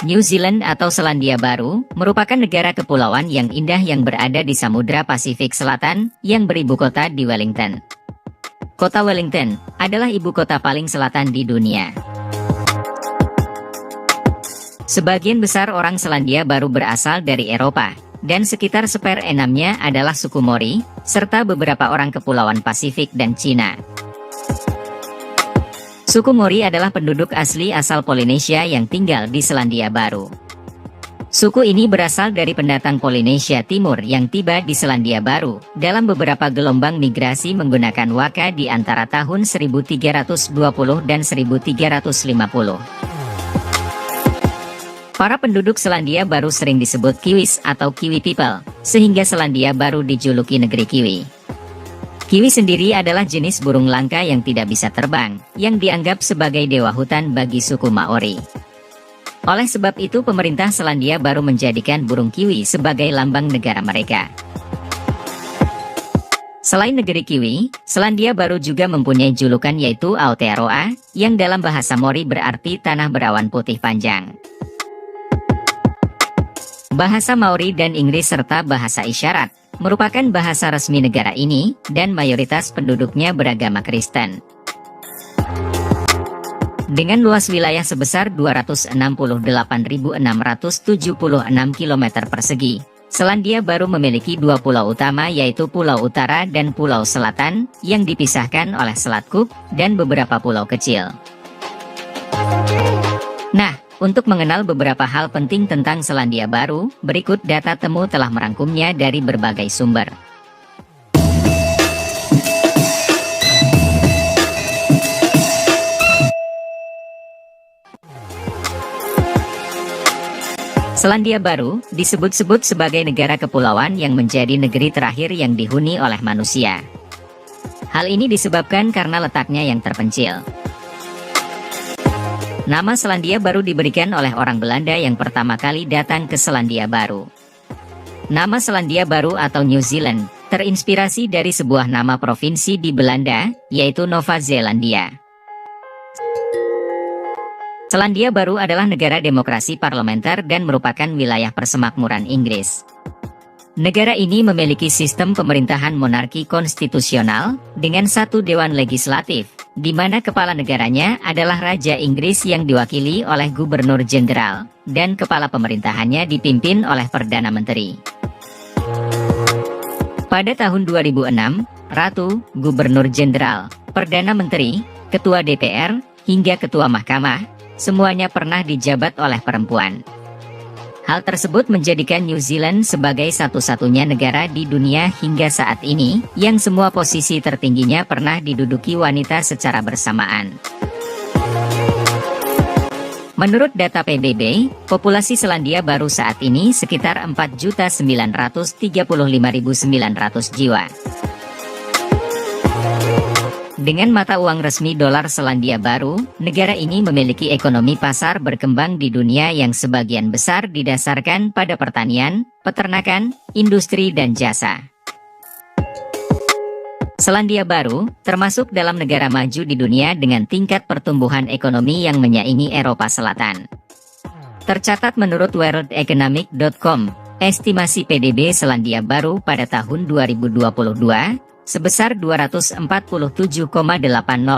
New Zealand atau Selandia Baru merupakan negara kepulauan yang indah yang berada di Samudra Pasifik Selatan yang beribu kota di Wellington. Kota Wellington adalah ibu kota paling selatan di dunia. Sebagian besar orang Selandia Baru berasal dari Eropa, dan sekitar seperenamnya adalah suku Mori, serta beberapa orang kepulauan Pasifik dan Cina. Suku Mori adalah penduduk asli asal Polinesia yang tinggal di Selandia Baru. Suku ini berasal dari pendatang Polinesia Timur yang tiba di Selandia Baru dalam beberapa gelombang migrasi menggunakan waka di antara tahun 1320 dan 1350. Para penduduk Selandia Baru sering disebut Kiwis atau Kiwi People, sehingga Selandia Baru dijuluki negeri Kiwi. Kiwi sendiri adalah jenis burung langka yang tidak bisa terbang, yang dianggap sebagai dewa hutan bagi suku Maori. Oleh sebab itu pemerintah Selandia Baru menjadikan burung Kiwi sebagai lambang negara mereka. Selain negeri Kiwi, Selandia Baru juga mempunyai julukan yaitu Aotearoa, yang dalam bahasa Mori berarti tanah berawan putih panjang. Bahasa Maori dan Inggris serta bahasa isyarat merupakan bahasa resmi negara ini, dan mayoritas penduduknya beragama Kristen. Dengan luas wilayah sebesar 268.676 km persegi, Selandia Baru memiliki dua pulau utama yaitu Pulau Utara dan Pulau Selatan, yang dipisahkan oleh Selat Cook, dan beberapa pulau kecil. Nah, untuk mengenal beberapa hal penting tentang Selandia Baru, berikut data temu telah merangkumnya dari berbagai sumber. Selandia Baru disebut-sebut sebagai negara kepulauan yang menjadi negeri terakhir yang dihuni oleh manusia. Hal ini disebabkan karena letaknya yang terpencil. Nama Selandia Baru diberikan oleh orang Belanda yang pertama kali datang ke Selandia Baru. Nama Selandia Baru atau New Zealand terinspirasi dari sebuah nama provinsi di Belanda, yaitu Nova Zelandia. Selandia Baru adalah negara demokrasi parlementer dan merupakan wilayah persemakmuran Inggris. Negara ini memiliki sistem pemerintahan monarki konstitusional dengan satu dewan legislatif, di mana kepala negaranya adalah Raja Inggris yang diwakili oleh Gubernur Jenderal, dan kepala pemerintahannya dipimpin oleh Perdana Menteri. Pada tahun 2006, Ratu, Gubernur Jenderal, Perdana Menteri, Ketua DPR, hingga Ketua Mahkamah, semuanya pernah dijabat oleh perempuan. Hal tersebut menjadikan New Zealand sebagai satu-satunya negara di dunia hingga saat ini, yang semua posisi tertingginya pernah diduduki wanita secara bersamaan. Menurut data PBB, populasi Selandia Baru saat ini sekitar 4.935.900 jiwa. Dengan mata uang resmi dolar Selandia Baru, negara ini memiliki ekonomi pasar berkembang di dunia yang sebagian besar didasarkan pada pertanian, peternakan, industri dan jasa. Selandia Baru termasuk dalam negara maju di dunia dengan tingkat pertumbuhan ekonomi yang menyaingi Eropa Selatan. Tercatat menurut worldeconomic.com, estimasi PDB Selandia Baru pada tahun 2022 sebesar 247,80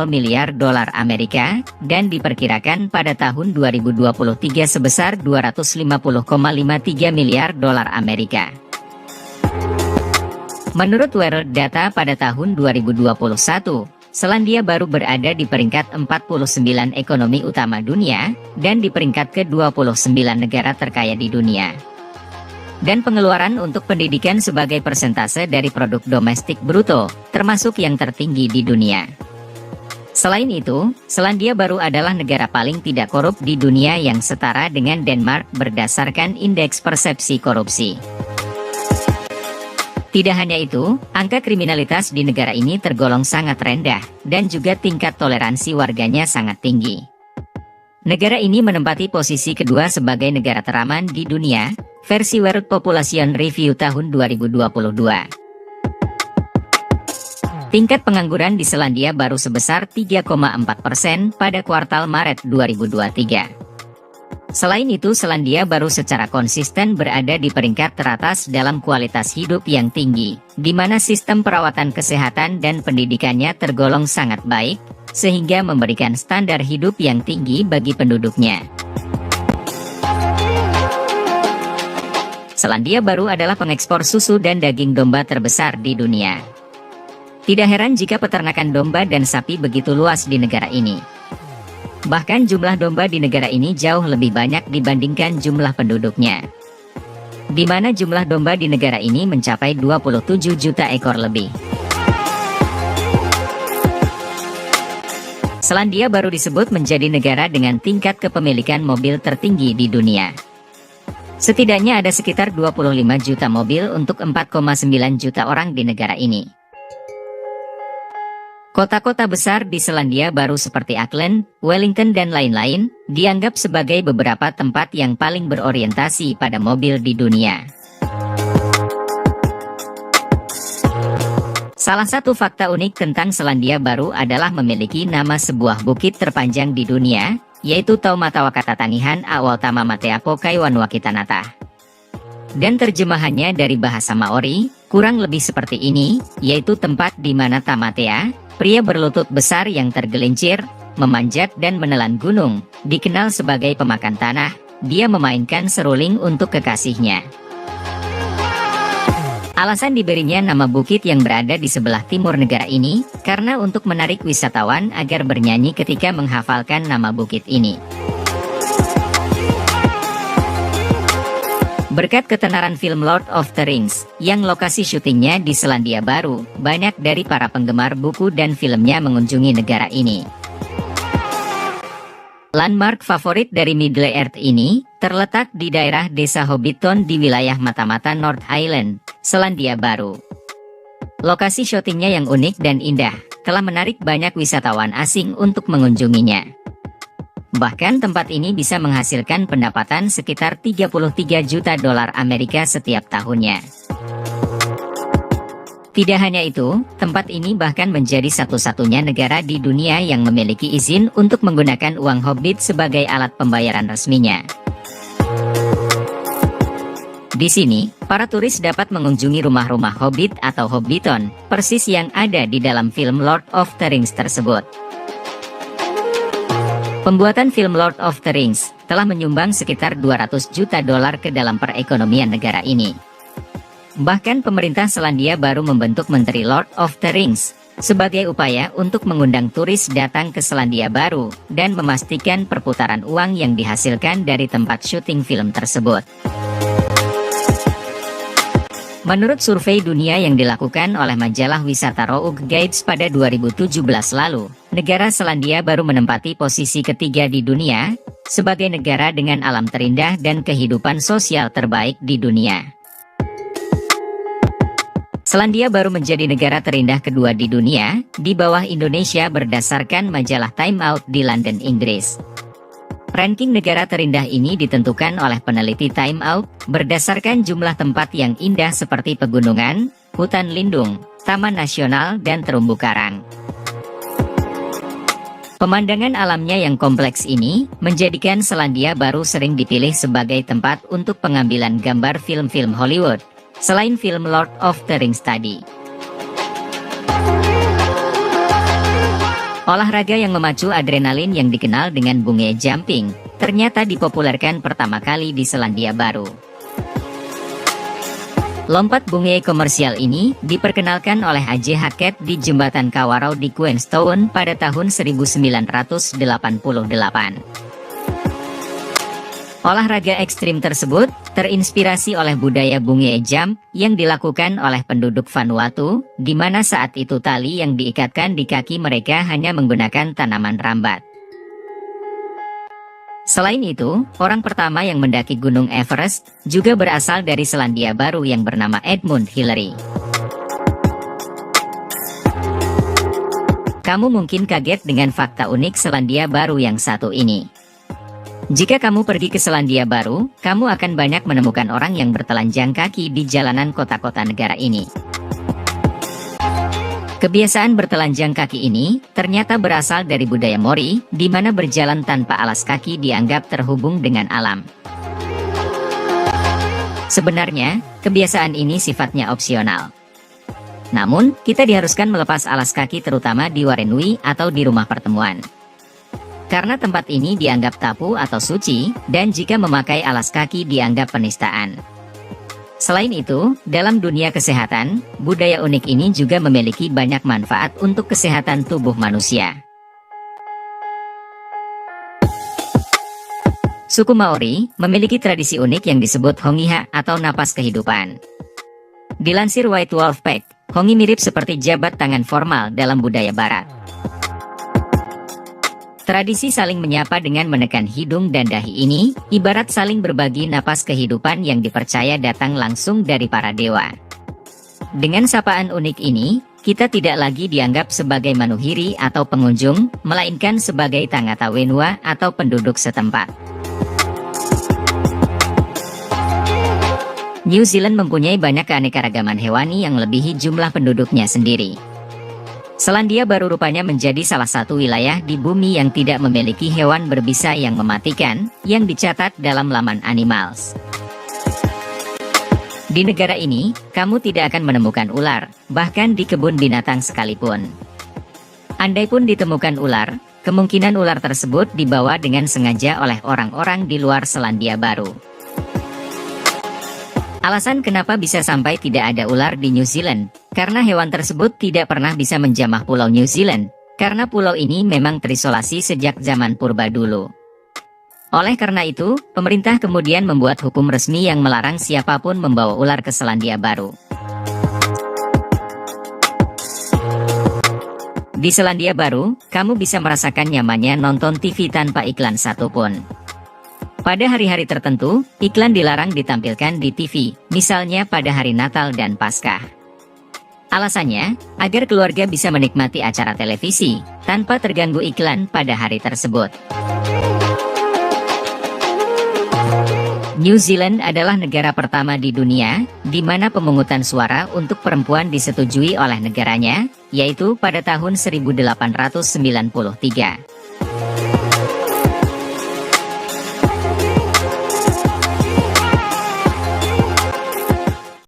miliar dolar Amerika, dan diperkirakan pada tahun 2023 sebesar 250,53 miliar dolar Amerika. Menurut World Data pada tahun 2021, Selandia Baru berada di peringkat 49 ekonomi utama dunia, dan di peringkat ke-29 negara terkaya di dunia. Dan pengeluaran untuk pendidikan sebagai persentase dari produk domestik bruto, termasuk yang tertinggi di dunia. Selain itu, Selandia Baru adalah negara paling tidak korup di dunia yang setara dengan Denmark berdasarkan indeks persepsi korupsi. Tidak hanya itu, angka kriminalitas di negara ini tergolong sangat rendah, dan juga tingkat toleransi warganya sangat tinggi. Negara ini menempati posisi kedua sebagai negara teraman di dunia, versi World Population Review tahun 2022. Tingkat pengangguran di Selandia Baru sebesar 3,4% pada kuartal Maret 2023. Selain itu, Selandia Baru secara konsisten berada di peringkat teratas dalam kualitas hidup yang tinggi, di mana sistem perawatan kesehatan dan pendidikannya tergolong sangat baik, sehingga memberikan standar hidup yang tinggi bagi penduduknya. Selandia Baru adalah pengekspor susu dan daging domba terbesar di dunia. Tidak heran jika peternakan domba dan sapi begitu luas di negara ini. Bahkan jumlah domba di negara ini jauh lebih banyak dibandingkan jumlah penduduknya, di mana jumlah domba di negara ini mencapai 27 juta ekor lebih. Selandia Baru disebut menjadi negara dengan tingkat kepemilikan mobil tertinggi di dunia. Setidaknya ada sekitar 25 juta mobil untuk 4,9 juta orang di negara ini. Kota-kota besar di Selandia Baru seperti Auckland, Wellington dan lain-lain, dianggap sebagai beberapa tempat yang paling berorientasi pada mobil di dunia. Salah satu fakta unik tentang Selandia Baru adalah memiliki nama sebuah bukit terpanjang di dunia, yaitu Taumatawakatatangihan Awaltama Mateapo Kaiwanwakitanata. Dan terjemahannya dari bahasa Maori, kurang lebih seperti ini, yaitu tempat di mana Tamatea, pria berlutut besar yang tergelincir, memanjat dan menelan gunung, dikenal sebagai pemakan tanah. Dia memainkan seruling untuk kekasihnya. Alasan diberinya nama bukit yang berada di sebelah timur negara ini, karena untuk menarik wisatawan agar bernyanyi ketika menghafalkan nama bukit ini. Berkat ketenaran film Lord of the Rings, yang lokasi syutingnya di Selandia Baru, banyak dari para penggemar buku dan filmnya mengunjungi negara ini. Landmark favorit dari Middle-earth ini, terletak di daerah desa Hobbiton di wilayah Matamata North Island, Selandia Baru. Lokasi syutingnya yang unik dan indah, telah menarik banyak wisatawan asing untuk mengunjunginya. Bahkan tempat ini bisa menghasilkan pendapatan sekitar 33 juta dolar Amerika setiap tahunnya. Tidak hanya itu, tempat ini bahkan menjadi satu-satunya negara di dunia yang memiliki izin untuk menggunakan uang hobbit sebagai alat pembayaran resminya. Di sini, para turis dapat mengunjungi rumah-rumah hobbit atau hobbiton, persis yang ada di dalam film Lord of the Rings tersebut. Pembuatan film Lord of the Rings telah menyumbang sekitar 200 juta dolar ke dalam perekonomian negara ini. Bahkan pemerintah Selandia Baru membentuk Menteri Lord of the Rings sebagai upaya untuk mengundang turis datang ke Selandia Baru dan memastikan perputaran uang yang dihasilkan dari tempat syuting film tersebut. Menurut survei dunia yang dilakukan oleh majalah wisata Rough Guides pada 2017 lalu, negara Selandia Baru menempati posisi ketiga di dunia, sebagai negara dengan alam terindah dan kehidupan sosial terbaik di dunia. Selandia Baru menjadi negara terindah kedua di dunia, di bawah Indonesia berdasarkan majalah Time Out di London, Inggris. Ranking negara terindah ini ditentukan oleh peneliti Time Out berdasarkan jumlah tempat yang indah seperti pegunungan, hutan lindung, taman nasional, dan terumbu karang. Pemandangan alamnya yang kompleks ini menjadikan Selandia Baru sering dipilih sebagai tempat untuk pengambilan gambar film-film Hollywood, selain film Lord of the Rings tadi. Olahraga yang memacu adrenalin yang dikenal dengan bungee jumping, ternyata dipopulerkan pertama kali di Selandia Baru. Lompat bungee komersial ini diperkenalkan oleh A.J. Hackett di Jembatan Kawarau di Queenstown pada tahun 1988. Olahraga ekstrim tersebut terinspirasi oleh budaya bungee jump yang dilakukan oleh penduduk Vanuatu, di mana saat itu tali yang diikatkan di kaki mereka hanya menggunakan tanaman rambat. Selain itu, orang pertama yang mendaki Gunung Everest juga berasal dari Selandia Baru yang bernama Edmund Hillary. Kamu mungkin kaget dengan fakta unik Selandia Baru yang satu ini. Jika kamu pergi ke Selandia Baru, kamu akan banyak menemukan orang yang bertelanjang kaki di jalanan kota-kota negara ini. Kebiasaan bertelanjang kaki ini ternyata berasal dari budaya Mori, di mana berjalan tanpa alas kaki dianggap terhubung dengan alam. Sebenarnya, kebiasaan ini sifatnya opsional. Namun, kita diharuskan melepas alas kaki terutama di Warenui atau di rumah pertemuan. Karena tempat ini dianggap tabu atau suci, dan jika memakai alas kaki dianggap penistaan. Selain itu, dalam dunia kesehatan, budaya unik ini juga memiliki banyak manfaat untuk kesehatan tubuh manusia. Suku Maori memiliki tradisi unik yang disebut Hongiha atau napas kehidupan. Dilansir White Wolf Pack, Hongi mirip seperti jabat tangan formal dalam budaya barat. Tradisi saling menyapa dengan menekan hidung dan dahi ini, ibarat saling berbagi napas kehidupan yang dipercaya datang langsung dari para dewa. Dengan sapaan unik ini, kita tidak lagi dianggap sebagai manuhiri atau pengunjung, melainkan sebagai tangata wenua atau penduduk setempat. New Zealand mempunyai banyak keanekaragaman hewani yang melebihi jumlah penduduknya sendiri. Selandia Baru rupanya menjadi salah satu wilayah di bumi yang tidak memiliki hewan berbisa yang mematikan, yang dicatat dalam laman Animals. Di negara ini, kamu tidak akan menemukan ular, bahkan di kebun binatang sekalipun. Andai pun ditemukan ular, kemungkinan ular tersebut dibawa dengan sengaja oleh orang-orang di luar Selandia Baru. Alasan kenapa bisa sampai tidak ada ular di New Zealand, karena hewan tersebut tidak pernah bisa menjamah pulau New Zealand, karena pulau ini memang terisolasi sejak zaman purba dulu. Oleh karena itu, pemerintah kemudian membuat hukum resmi yang melarang siapapun membawa ular ke Selandia Baru. Di Selandia Baru, kamu bisa merasakan nyamannya nonton TV tanpa iklan satupun. Pada hari-hari tertentu, iklan dilarang ditampilkan di TV, misalnya pada hari Natal dan Paskah. Alasannya, agar keluarga bisa menikmati acara televisi, tanpa terganggu iklan pada hari tersebut. New Zealand adalah negara pertama di dunia, di mana pemungutan suara untuk perempuan disetujui oleh negaranya, yaitu pada tahun 1893.